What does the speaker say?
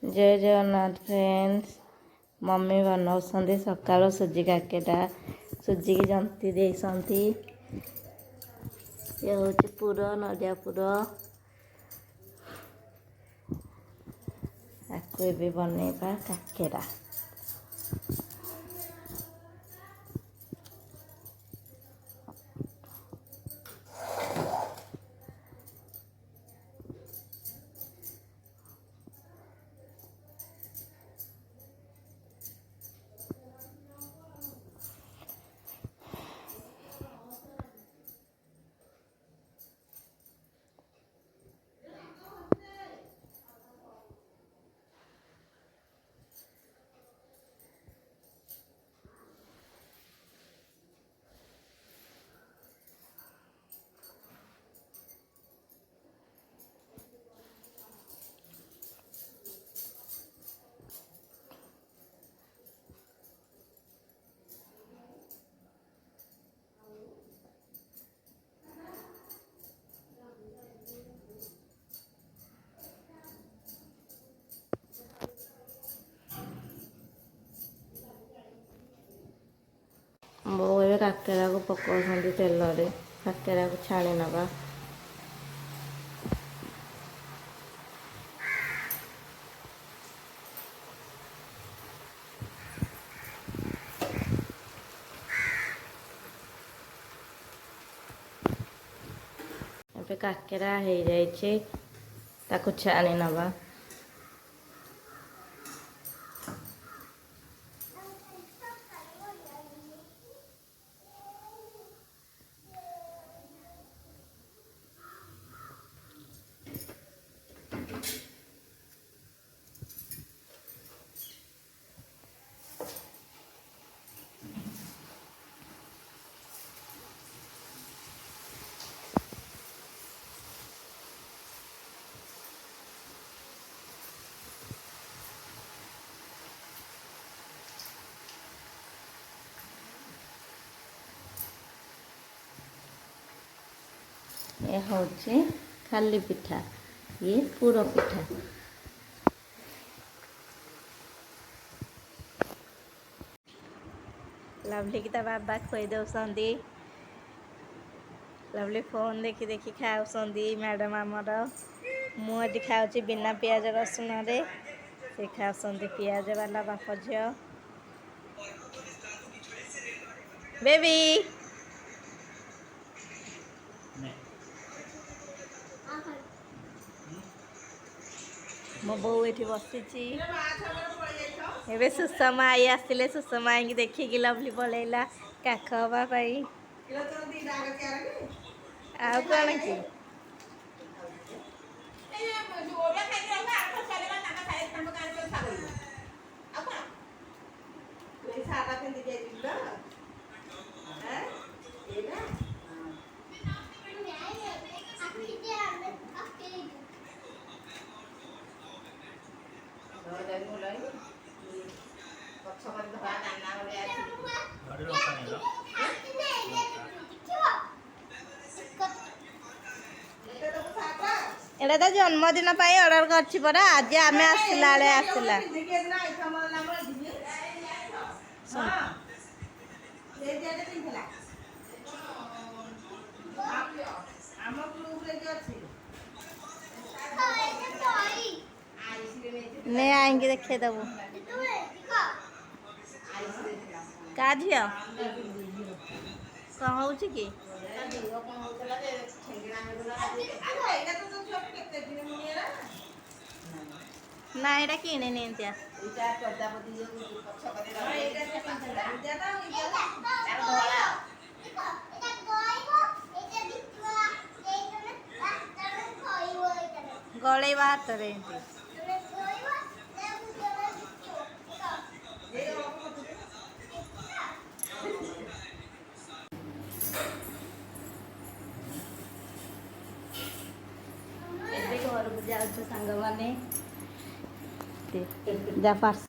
जय Jagannath friends. Mummy बनाऊँ सकाल सुजी काकेरा सुजी की जंती देती ये हूँ पुर नड़िया पुर आपको भी बनैबा काकेरा। बो ए काकेरा को पकाउछंती तेल रे काकेरा को छाणी नबा। ଏବେ କାକେରା ହେଇଯାଇଛି ତାକୁ ଛାଣି ନବା। ये हूँ खाली पिठा ये पूरा पिठा। लवली की बाबा खुई दौरान लवली फोन देखी देखी खाऊँ मैडम आमर मुझे खाऊँ बिना पियाज रसुण रे से खाऊँ पियाज वाला बाप झी बेबी मो बो ये बसी एवं सुषमा आई आसते सुषमा आई देखिकी लवली पलैला काख हाँपाई आउ कौन कि एटा तो जन्मदिन ऑर्डर करछि परा आज आमे आसला ले आसला ने आएंगे देखे दबो का झियो कौन हूँ कि ना एटा किने निंतिया गलैबा हाथ रे घर को जाऊँ सांग मैंने जा पार्स